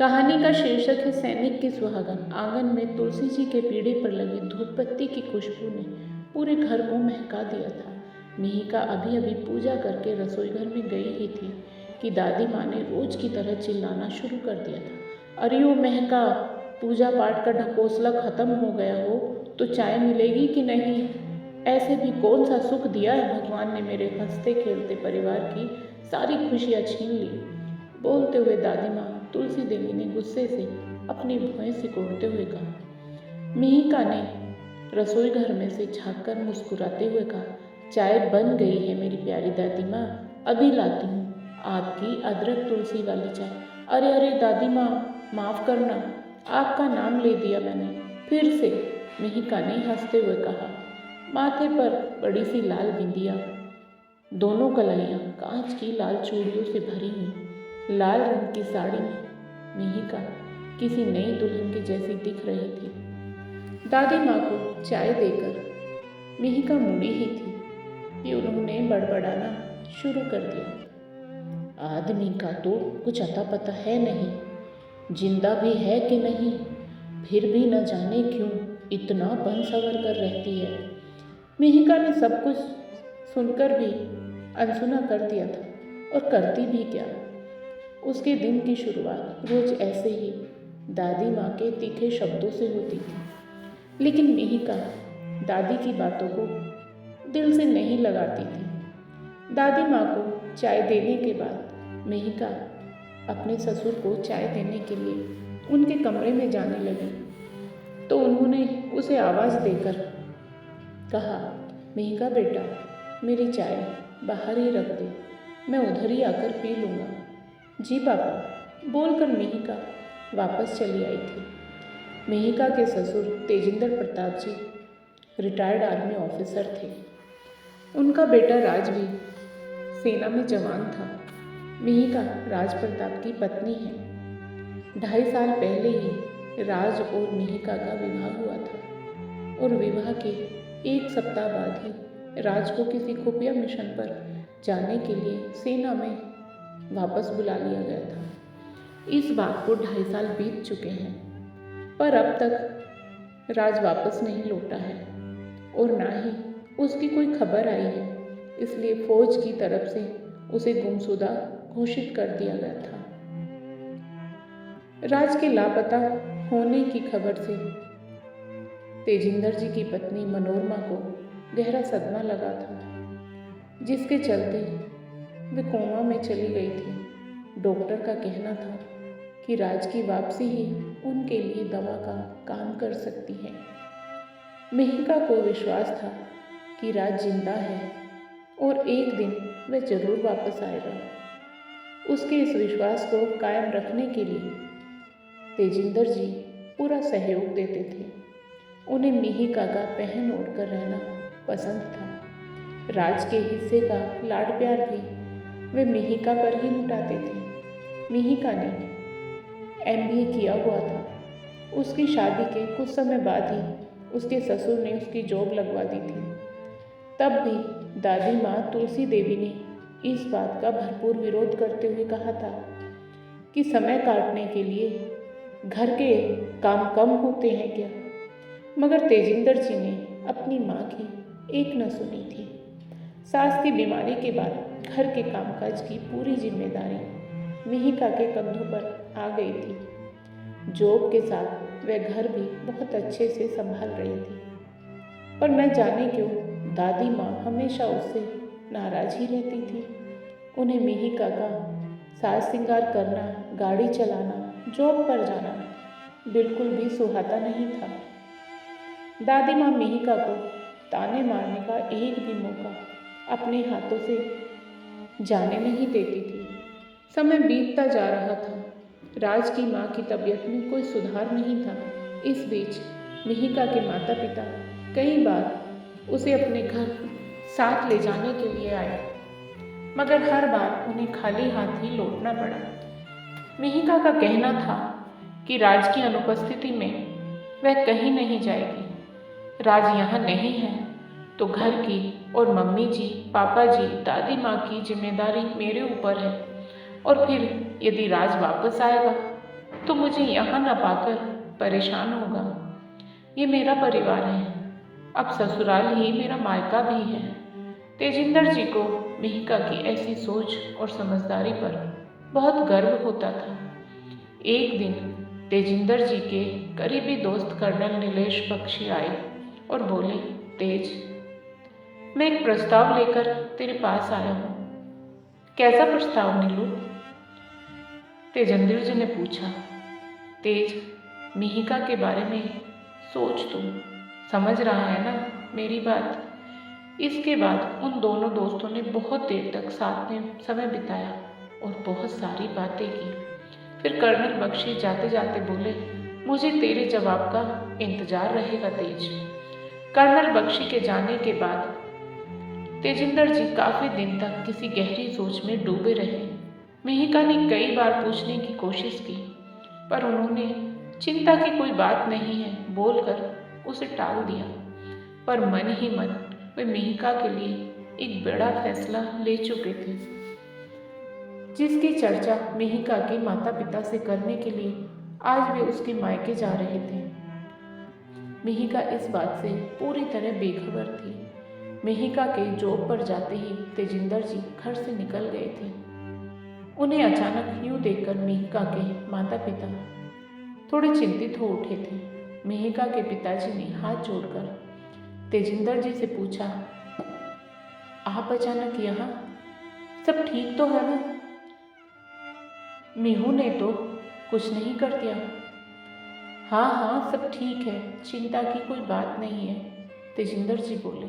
कहानी का शीर्षक है सैनिक की सुहागन। आंगन में तुलसी जी के पीढ़े पर लगी धूप बत्ती की खुशबू ने पूरे घर को महका दिया था। मिहिका अभी अभी पूजा करके रसोई घर में गई ही थी कि दादी माँ ने रोज की तरह चिल्लाना शुरू कर दिया था। अरे ओ महका, पूजा पाठ का ढकोसला खत्म हो गया हो तो चाय मिलेगी कि नहीं? ऐसे भी कौन सा सुख दिया है भगवान ने मेरे हंसते खेलते परिवार की सारी खुशियाँ छीन ली। बोलते हुए दादी माँ तुलसी देवी ने गुस्से से अपनी भौहें सिकोड़ते हुए कहा। मिहिका ने रसोई घर में से झाँक कर मुस्कुराते हुए कहा, चाय बन गई है मेरी प्यारी दादी माँ, अभी लाती हूँ आपकी अदरक तुलसी वाली चाय। अरे अरे दादी माँ, माफ़ करना, आपका नाम ले दिया मैंने फिर से, मिहिका ने हंसते हुए कहा। माथे पर बड़ी सी लाल बिंदिया, दोनों कलाइयाँ कांच की लाल चूड़ियों से भरी हुई, लाल रंग की साड़ी में मिहिका किसी नई दुल्हन की जैसी दिख रही थी। दादी माँ को चाय देकर मिहिका मुड़ी ही थी कि उन्होंने बड़बड़ाना शुरू कर दिया। आदमी का तो कुछ अता पता है नहीं, जिंदा भी है कि नहीं, फिर भी न जाने क्यों इतना बन सवर कर रहती है। मिहिका ने सब कुछ सुनकर भी अनसुना कर दिया था, और करती भी क्या। उसके दिन की शुरुआत रोज ऐसे ही दादी माँ के तीखे शब्दों से होती थी, लेकिन मिहिका दादी की बातों को दिल से नहीं लगाती थी। दादी माँ को चाय देने के बाद मिहिका अपने ससुर को चाय देने के लिए उनके कमरे में जाने लगी तो उन्होंने उसे आवाज़ देकर कहा, मिहिका बेटा, मेरी चाय बाहर ही रख दे, मैं उधर ही आकर पी लूँगा। जी पापा, बोलकर मिहिका वापस चली आई थी। मिहिका के ससुर तेजिंदर प्रताप जी रिटायर्ड आर्मी ऑफिसर थे। उनका बेटा राज भी सेना में जवान था। मिहिका राज प्रताप की पत्नी है। 2.5 साल पहले ही राज और मिहिका का विवाह हुआ था, और विवाह के 1 सप्ताह बाद ही राज को किसी खुफिया मिशन पर जाने के लिए सेना में वापस बुला लिया गया था। इस बात को 2.5 साल बीत चुके हैं, पर अब तक राज वापस नहीं लौटा है और ना ही उसकी कोई खबर आई है, इसलिए फौज की तरफ से उसे गुमशुदा घोषित कर दिया गया था। राज के लापता होने की खबर से तेजिंदर जी की पत्नी मनोरमा को गहरा सदमा लगा था, जिसके चलते वे कोमा में चली गई थी। डॉक्टर का कहना था कि राज की वापसी ही उनके लिए दवा का काम कर सकती है। मिहिका को विश्वास था कि राज जिंदा है और एक दिन वह जरूर वापस आएगा। उसके इस विश्वास को कायम रखने के लिए तेजिंदर जी पूरा सहयोग देते थे। उन्हें मिहिका का पहन ओढ़ कर रहना पसंद था। राज के हिस्से का लाड प्यार भी वे मिहिका पर ही लुटाते थे। मिहिका ने MBA किया हुआ था। उसकी शादी के कुछ समय बाद ही उसके ससुर ने उसकी जॉब लगवा दी थी। तब भी दादी माँ तुलसी देवी ने इस बात का भरपूर विरोध करते हुए कहा था कि समय काटने के लिए घर के काम कम होते हैं क्या। मगर तेजिंदर जी ने अपनी माँ की एक न सुनी थी। सास की बीमारी के बाद घर के कामकाज की पूरी जिम्मेदारी मिहिका के कंधों पर आ गई थी। जॉब के साथ वह घर भी बहुत अच्छे से संभाल रही थी, पर न जाने क्यों दादी माँ हमेशा उससे नाराज ही रहती थी। उन्हें मिहिका का साज श्रृंगार करना, गाड़ी चलाना, जॉब पर जाना बिल्कुल भी सुहाता नहीं था। दादी माँ मिहिका को ताने मारने का एक भी मौका अपने हाथों से जाने नहीं देती थी। समय बीतता जा रहा था। राज की माँ की तबीयत में कोई सुधार नहीं था। इस बीच मिहिका के माता पिता कई बार उसे अपने घर साथ ले जाने के लिए आए, मगर हर बार उन्हें खाली हाथ ही लौटना पड़ा। मिहिका का कहना था कि राज की अनुपस्थिति में वह कहीं नहीं जाएगी। राज यहाँ नहीं है तो घर की और मम्मी जी, पापा जी, दादी माँ की जिम्मेदारी मेरे ऊपर है, और फिर यदि राज वापस आएगा तो मुझे यहाँ न पाकर परेशान होगा। ये मेरा परिवार है, अब ससुराल ही मेरा मायका भी है। तेजिंदर जी को मिहिका की ऐसी सोच और समझदारी पर बहुत गर्व होता था। एक दिन तेजिंदर जी के करीबी दोस्त कर्नल नीलेश बख्शी आए और बोले, तेज, मैं एक प्रस्ताव लेकर तेरे पास आया हूँ। कैसा प्रस्ताव नीलू? तेजिंदर जी ने पूछा। तेज, मिहिका के बारे में सोच, तू समझ रहा है ना मेरी बात? इसके बाद उन दोनों दोस्तों ने बहुत देर तक साथ में समय बिताया और बहुत सारी बातें की। फिर कर्नल बख्शी जाते जाते बोले, मुझे तेरे जवाब का इंतजार रहेगा तेज। कर्नल बख्शी के जाने के बाद तेजिंदर जी काफी दिन तक किसी गहरी सोच में डूबे रहे। मिहिका ने कई बार पूछने की कोशिश की, पर उन्होंने चिंता की कोई बात नहीं है बोलकर उसे टाल दिया। पर मन ही मन वे मिहिका के लिए एक बड़ा फैसला ले चुके थे, जिसकी चर्चा मिहिका के माता पिता से करने के लिए आज वे उसके मायके जा रहे थे। मिहिका इस बात से पूरी तरह बेखबर थी। मिहिका के जॉब पर जाते ही तेजिंदर जी घर से निकल गए थे। उन्हें अचानक यूं देखकर मिहिका के माता पिता थोड़े चिंतित हो उठे थे। मिहिका के पिताजी ने हाथ जोड़कर तेजिंदर जी से पूछा, आप अचानक यहाँ? सब ठीक तो है ना? मीहू ने तो कुछ नहीं कर दिया? हाँ हाँ, सब ठीक है, चिंता की कोई बात नहीं है, तेजिंदर जी बोले।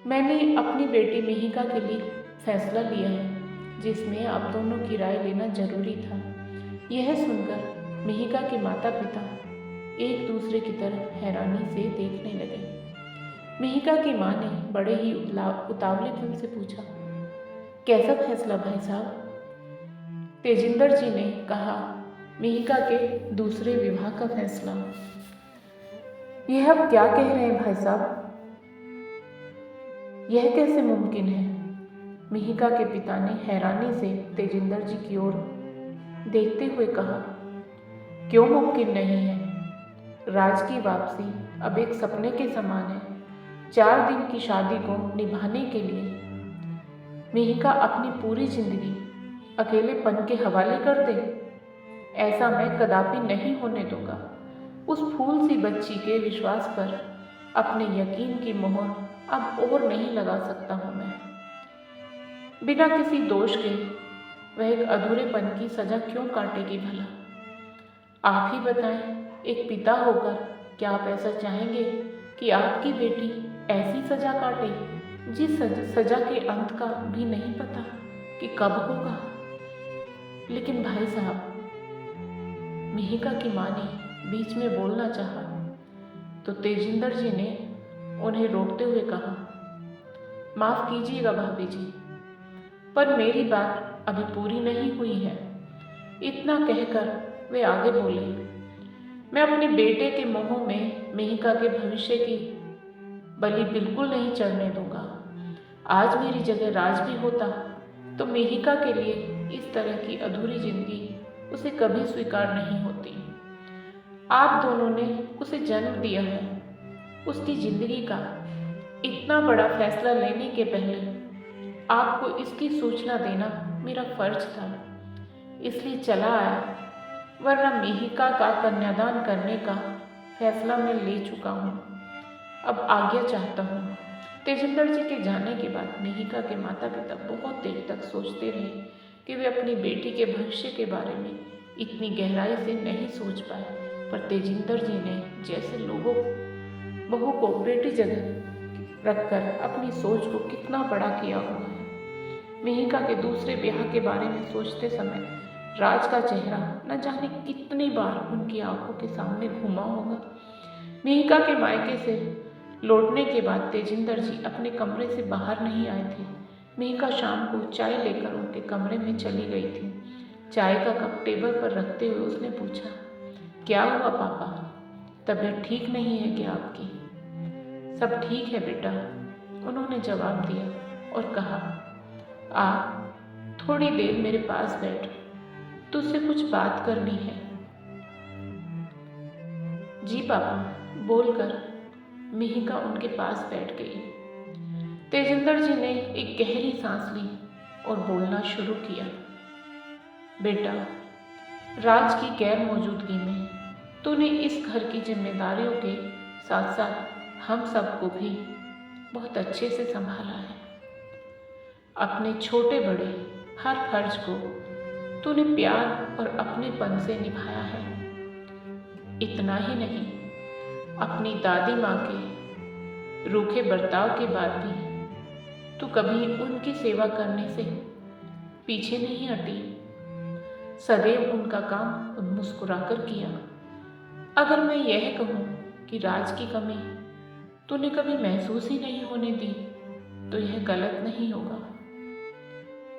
मैंने अपनी बेटी मिहिका के लिए फैसला लिया है, जिसमें आप दोनों की राय लेना जरूरी था। यह सुनकर मिहिका के माता पिता एक दूसरे की तरफ हैरानी से देखने लगे। मिहिका की माँ ने बड़े ही उतावलेपन से पूछा, कैसा फैसला भाई साहब? तेजिंदर जी ने कहा, मिहिका के दूसरे विवाह का फैसला। यह अब क्या कह रहे हैं भाई साहब? यह कैसे मुमकिन है? मिहिका के पिता ने हैरानी से तेजिंदर जी की ओर देखते हुए कहा, क्यों मुमकिन नहीं है? राज की वापसी अब एक सपने के समान है। 4 दिन की शादी को निभाने के लिए मिहिका अपनी पूरी जिंदगी अकेलेपन के हवाले कर दे? ऐसा मैं कदापि नहीं होने दूंगा। उस फूल सी बच्ची के विश्वास पर अपने यकीन की मोहर अब और नहीं लगा सकता हूं मैं। बिना किसी दोष के वह एक अधूरेपन की सजा क्यों काटेगी भला? आप ही बताएं, एक पिता होकर क्या आप ऐसा चाहेंगे कि आपकी बेटी ऐसी सजा काटे जिस सजा के अंत का भी नहीं पता कि कब होगा? लेकिन भाई साहब, मिहिका की माँ ने बीच में बोलना चाहा, तो तेजिंदर जी ने उन्हें रोकते हुए कहा, माफ कीजिएगा भाभी जी, पर मेरी बात अभी पूरी नहीं हुई है। इतना कहकर वे आगे बोले, मैं अपने बेटे के मोह में मिहिका के भविष्य की बलि बिल्कुल नहीं चढ़ने दूंगा। आज मेरी जगह राज भी होता तो मिहिका के लिए इस तरह की अधूरी जिंदगी उसे कभी स्वीकार नहीं होती। आप दोनों ने उसे जन्म दिया है। उसकी जिंदगी का इतना बड़ा फैसला लेने के पहले आपको इसकी सूचना देना मेरा फर्ज था, इसलिए चला आया, वरना मिहिका का कन्यादान करने का फैसला मैं ले चुका हूँ। अब आज्ञा चाहता हूँ। तेजिंदर जी के जाने के बाद मिहिका के माता पिता बहुत देर तक सोचते रहे कि वे अपनी बेटी के भविष्य के बारे में इतनी गहराई से नहीं सोच पाए, पर तेजिंदर जी ने जैसे लोगों बहू को बेटी जगह रखकर अपनी सोच को कितना बड़ा किया हुआ है। मिहिका के दूसरे ब्याह के बारे में सोचते समय राज का चेहरा न जाने कितनी बार उनकी आंखों के सामने घूमा होगा। मिहिका के मायके से लौटने के बाद तेजिंदर जी अपने कमरे से बाहर नहीं आए थे। मिहिका शाम को चाय लेकर उनके कमरे में चली गई थी। चाय का कप टेबल पर रखते हुए उसने पूछा, क्या हुआ पापा, तबीयत ठीक नहीं है क्या आपकी? सब ठीक है बेटा, उन्होंने जवाब दिया और कहा, आ थोड़ी देर मेरे पास बैठ, तुझसे कुछ बात करनी है। जी पापा, बोलकर मिहिका उनके पास बैठ गई। तेजिंदर जी ने एक गहरी सांस ली और बोलना शुरू किया। बेटा, राज की गैर मौजूदगी में तूने इस घर की जिम्मेदारियों के साथ साथ हम सबको भी बहुत अच्छे से संभाला है। अपने छोटे बड़े हर फर्ज को तूने प्यार और अपनेपन से निभाया है। इतना ही नहीं, अपनी दादी माँ के रूखे बर्ताव के बाद भी तू कभी उनकी सेवा करने से पीछे नहीं हटी। सदैव उनका काम मुस्कुराकर किया। अगर मैं यह कहूँ कि राज की कमी तूने कभी महसूस ही नहीं होने दी तो यह गलत नहीं होगा।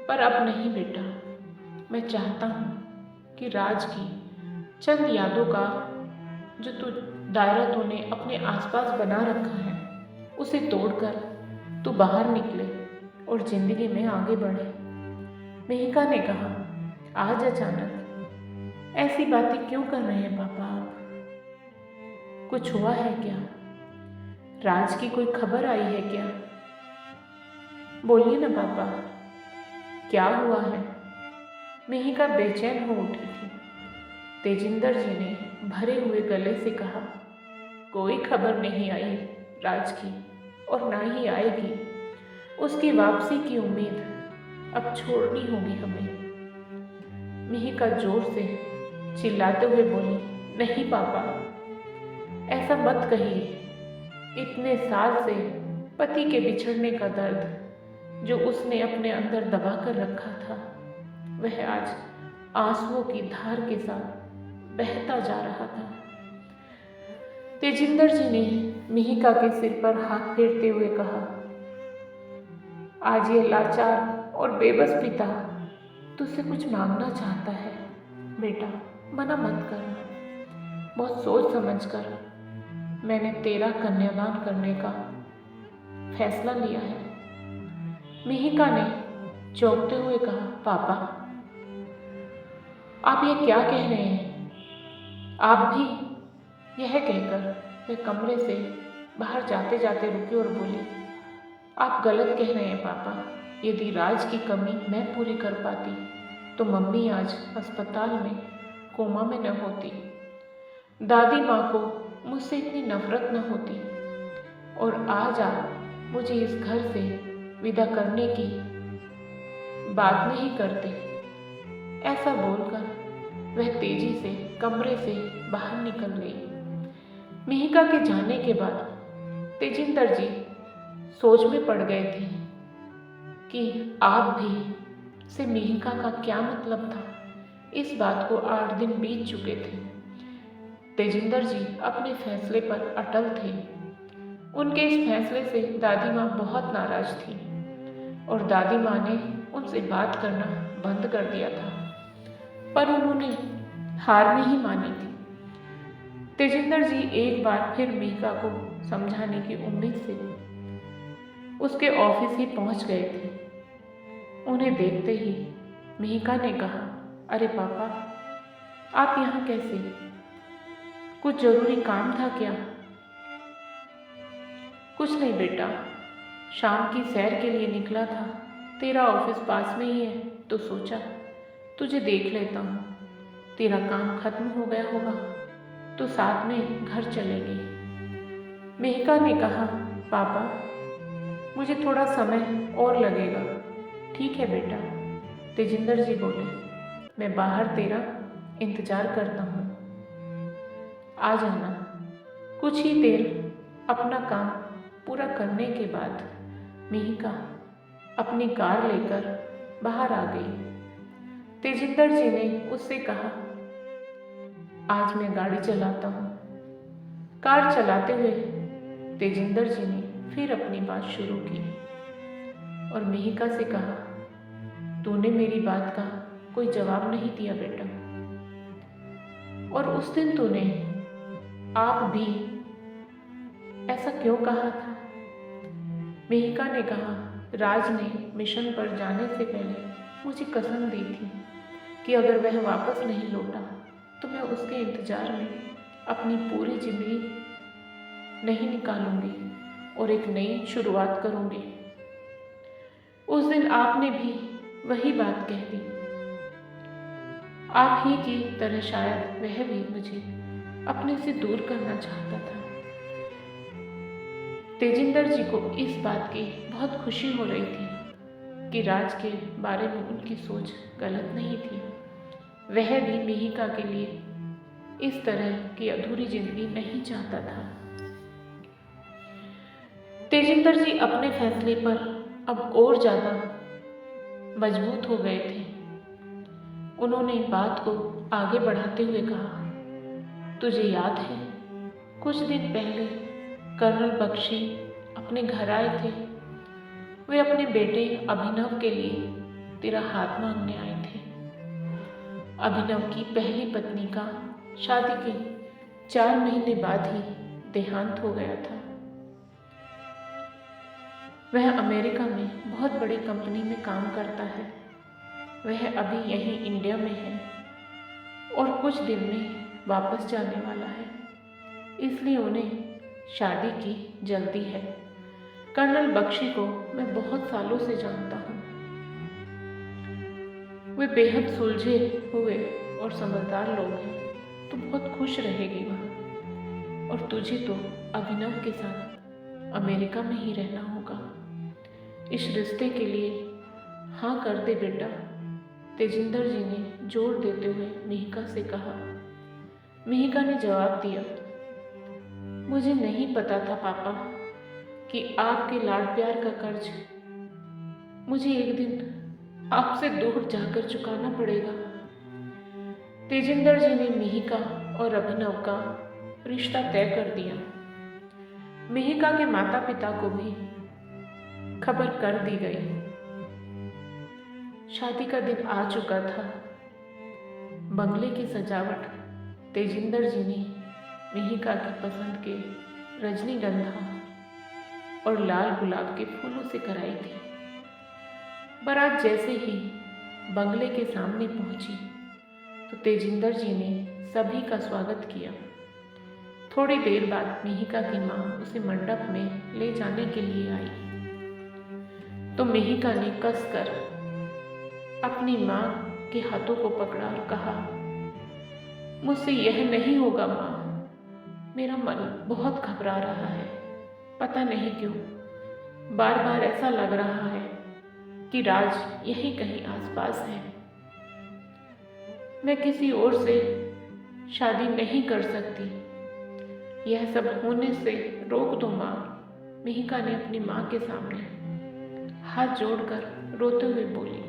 पर अब नहीं बेटा, मैं चाहता हूँ कि राज की चंद यादों का जो दायरा तूने अपने आसपास बना रखा है उसे तोड़कर तू बाहर निकले और जिंदगी में आगे बढ़े। मिहिका ने कहा, आज अचानक ऐसी बातें क्यों कर रहे हैं पापा आप? कुछ हुआ है क्या? राज की कोई खबर आई है क्या? बोलिए ना पापा, क्या हुआ है? मिहिका बेचैन हो उठी थी। तेजिंदर जी ने भरे हुए गले से कहा, कोई खबर नहीं आई राज की और ना ही आएगी। उसकी वापसी की उम्मीद अब छोड़नी होगी हमें। मिहिका जोर से चिल्लाते हुए बोली, नहीं पापा, ऐसा मत कहिए। इतने साल से पति के बिछड़ने का दर्द जो उसने अपने अंदर दबा कर रखा था वह आज आंसुओं की धार के साथ बहता जा रहा था। तेजिंदर जी ने मिहिका के सिर पर हाथ फेरते हुए कहा, आज ये लाचार और बेबस पिता तुझसे कुछ मांगना चाहता है। बेटा, मना मत करना। बहुत सोच समझ कर मैंने तेरा कन्यादान करने का फैसला लिया है। मिहिका ने चौंकते हुए कहा, पापा, आप ये क्या कह रहे हैं? आप भी? यह कहकर वह कमरे से बाहर जाते जाते रुकी और बोली, आप गलत कह रहे हैं पापा। यदि राज की कमी मैं पूरी कर पाती तो मम्मी आज अस्पताल में कोमा में न होती, दादी माँ को मुझसे इतनी नफरत न होती और आज आप मुझे इस घर से विदा करने की बात नहीं करते। ऐसा बोलकर वह तेजी से कमरे से बाहर निकल गई। मिहिका के जाने के बाद तेजिंदर जी सोच में पड़ गए थे कि आप भी से मिहिका का क्या मतलब था। इस बात को 8 दिन बीत चुके थे। तेजिंदर जी अपने फैसले पर अटल थे। उनके इस फैसले से दादी माँ बहुत नाराज थी और दादी माँ ने उनसे बात करना बंद कर दिया था, पर उन्होंने हार नहीं मानी थी। तेजिंदर जी एक बार फिर मिहिका को समझाने की उम्मीद से उसके ऑफिस ही पहुंच गए थे। उन्हें देखते ही मिहिका ने कहा, अरे पापा, आप यहाँ कैसे? कुछ जरूरी काम था क्या? कुछ नहीं बेटा, शाम की सैर के लिए निकला था। तेरा ऑफिस पास में ही है तो सोचा तुझे देख लेता हूँ। तेरा काम खत्म हो गया होगा तो साथ में घर चलेंगे। मिहिका ने कहा, पापा, मुझे थोड़ा समय और लगेगा। ठीक है बेटा। तेजिंदर जी बोले, मैं बाहर तेरा इंतजार करता हूँ, आ जाना। कुछ ही देर अपना काम पूरा करने के बाद मिहिका अपनी कार लेकर बाहर आ गई। तेजिंदर जी ने उससे कहा, आज मैं गाड़ी चलाता हूँ। कार चलाते हुए तेजिंदर जी ने फिर अपनी बात शुरू की और मिहिका से कहा, तूने मेरी बात का कोई जवाब नहीं दिया बेटा, और उस दिन तूने आप भी ऐसा क्यों कहा था? मिहिका ने कहा, राज ने मिशन पर जाने से पहले मुझे कसम दी थी कि अगर वह वापस नहीं लौटा तो मैं उसके इंतजार में अपनी पूरी जिंदगी नहीं निकालूंगी और एक नई शुरुआत करूंगी। उस दिन आपने भी वही बात कह दी। आप ही की तरह शायद वह भी मुझे अपने से दूर करना चाहता था। तेजिंदर जी को इस बात की बहुत खुशी हो रही थी कि राज के बारे में उनकी सोच गलत नहीं थी। वह भी मिहिका के लिए इस तरह की अधूरी जिंदगी नहीं चाहता था। तेजिंदर जी अपने फैसले पर अब और ज़्यादा मजबूत हो गए थे। उन्होंने बात को आगे बढ़ाते हुए कहा, तुझे याद है कुछ दिन पहले कर्नल बख्शी अपने घर आए थे। वे अपने बेटे अभिनव के लिए तेरा हाथ मांगने आए थे। अभिनव की पहली पत्नी का शादी के 4 महीने बाद ही देहांत हो गया था। वह अमेरिका में बहुत बड़ी कंपनी में काम करता है। वह अभी यहीं इंडिया में है और कुछ दिन में वापस जाने वाला है, इसलिए उन्हें शादी की जल्दी है। कर्नल बख्शी को मैं बहुत सालों से जानता हूँ। वे बेहद सुलझे हुए और समझदार लोग हैं। तू बहुत खुश रहेगी वहाँ, और तुझे तो अभिनव के साथ अमेरिका में ही रहना होगा। इस रिश्ते के लिए हाँ कर दे बेटा, तेजिंदर जी ने जोर देते हुए मिहिका से कहा। मिहिका ने जवाब दिया, मुझे नहीं पता था पापा कि आपके लाड प्यार का कर्ज मुझे एक दिन आपसे दूर जाकर चुकाना पड़ेगा। तेजिंदर जी ने मिहिका और अभिनव का रिश्ता तय कर दिया। मिहिका के माता पिता को भी खबर कर दी गई। शादी का दिन आ चुका था। बंगले की सजावट तेजिंदर जी ने मिहिका की पसंद के रजनीगंधा और लाल गुलाब के फूलों से कराई थी। बारात जैसे ही बंगले के सामने पहुंची तो तेजिंदर जी ने सभी का स्वागत किया। थोड़ी देर बाद मिहिका की माँ उसे मंडप में ले जाने के लिए आई तो मिहिका ने कसकर अपनी माँ के हाथों को पकड़ा और कहा, मुझसे यह नहीं होगा माँ, मेरा मन बहुत घबरा रहा है। पता नहीं क्यों बार बार ऐसा लग रहा है कि राज यहीं कहीं आसपास है। मैं किसी और से शादी नहीं कर सकती। यह सब होने से रोक दो माँ। मिहिका ने अपनी माँ के सामने हाथ जोड़कर रोते हुए बोली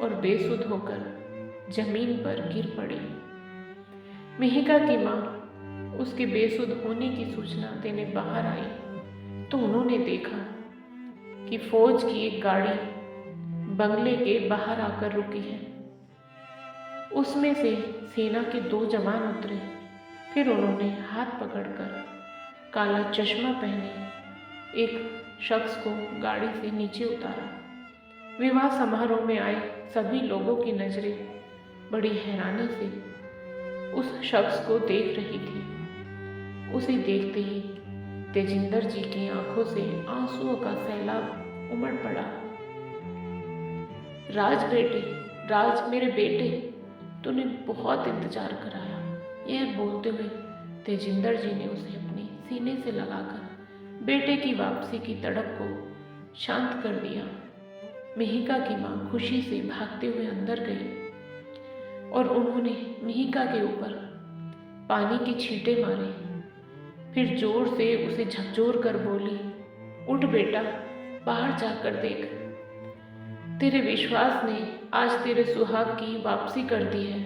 और बेसुध होकर जमीन पर गिर पड़ी। मिहिका की माँ उसके बेसुध होने की सूचना देने बाहर आई तो उन्होंने देखा कि फौज की एक गाड़ी बंगले के बाहर आकर रुकी है। उसमें से सेना के 2 जवान उतरे। फिर उन्होंने हाथ पकड़कर काला चश्मा पहने एक शख्स को गाड़ी से नीचे उतारा। विवाह समारोह में आए सभी लोगों की नजरें बड़ी हैरानी से उस शख्स को देख रही थी। उसे देखते ही तेजिंदर जी की आंखों से आंसुओं का सैलाब उमड़ पड़ा। राज बेटे, राज मेरे बेटे, तूने बहुत इंतजार कराया। यह बोलते हुए तेजिंदर जी ने उसे अपने सीने से लगाकर बेटे की वापसी की तड़प को शांत कर दिया। मिहिका की माँ खुशी से भागते हुए अंदर गई और उन्होंने मिहिका के ऊपर पानी की छींटे मारे। फिर जोर से उसे झकझोर कर बोली, उठ बेटा, बाहर जाकर देख। तेरे विश्वास ने आज तेरे सुहाग की वापसी कर दी है।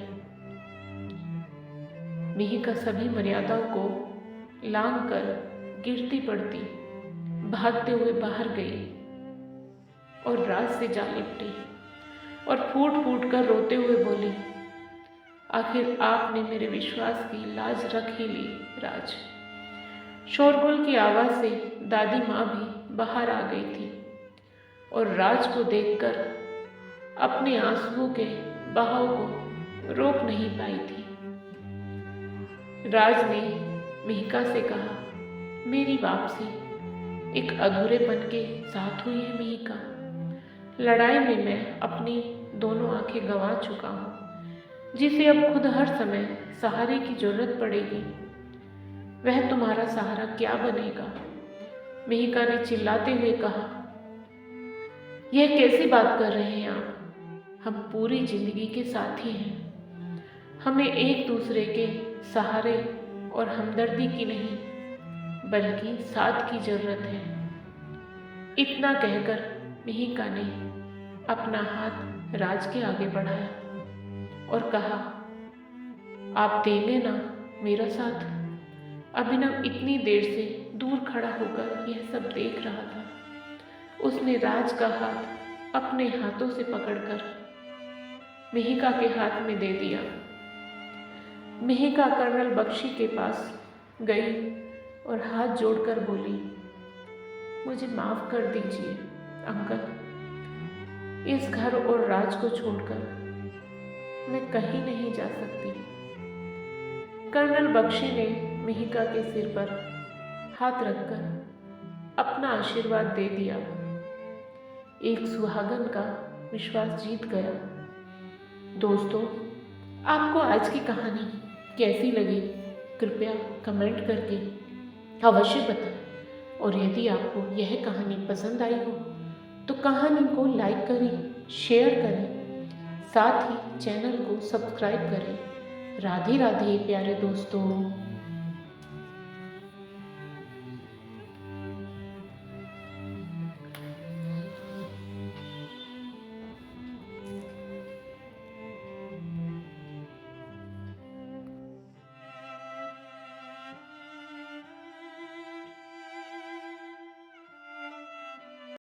मिहिका सभी मर्यादाओं को लांघ कर गिरती पड़ती भागते हुए बाहर गई और राज से जा लिपटी और फूट फूट कर रोते हुए बोली, आखिर आपने मेरे विश्वास की लाज रख ही ली राज। शोरगुल की आवाज़ से दादी माँ भी बाहर आ गई थी और राज को देखकर अपने आंसुओं के बहाव को रोक नहीं पाई थी। राज ने मिहिका से कहा, मेरी वापसी एक अधूरेपन के साथ हुई है मिहिका। लड़ाई में मैं अपनी दोनों आंखें गंवा चुका हूँ, जिसे अब खुद हर समय सहारे की जरूरत पड़ेगी। वह तुम्हारा सहारा क्या बनेगा? मिहिका ने चिल्लाते हुए कहा, यह कैसी बात कर रहे हैं आप? हम पूरी जिंदगी के साथी हैं। हमें एक दूसरे के सहारे और हमदर्दी की नहीं, बल्कि साथ की जरूरत है। इतना कहकर मिहिका ने अपना हाथ राज के आगे बढ़ाया और कहा, आप देंगे ना मेरा साथ? अभिनव इतनी देर से दूर खड़ा होकर यह सब देख रहा था। उसने राज का हाथ अपने हाथों से पकड़कर मिहिका के हाथ में दे दिया। मिहिका कर्नल बख्शी के पास गई और हाथ जोड़कर बोली, मुझे माफ कर दीजिए अंकल। इस घर और राज को छोड़कर मैं कहीं नहीं जा सकती। कर्नल बख्शी ने मिहिका के सिर पर हाथ रखकर अपना आशीर्वाद दे दिया। एक सुहागन का विश्वास जीत गया। दोस्तों, आपको आज की कहानी कैसी लगी कृपया कमेंट करके अवश्य बताएं। और यदि आपको यह कहानी पसंद आई हो तो कहानी को लाइक करें, शेयर करें, साथ ही चैनल को सब्सक्राइब करें। राधे राधे प्यारे दोस्तों।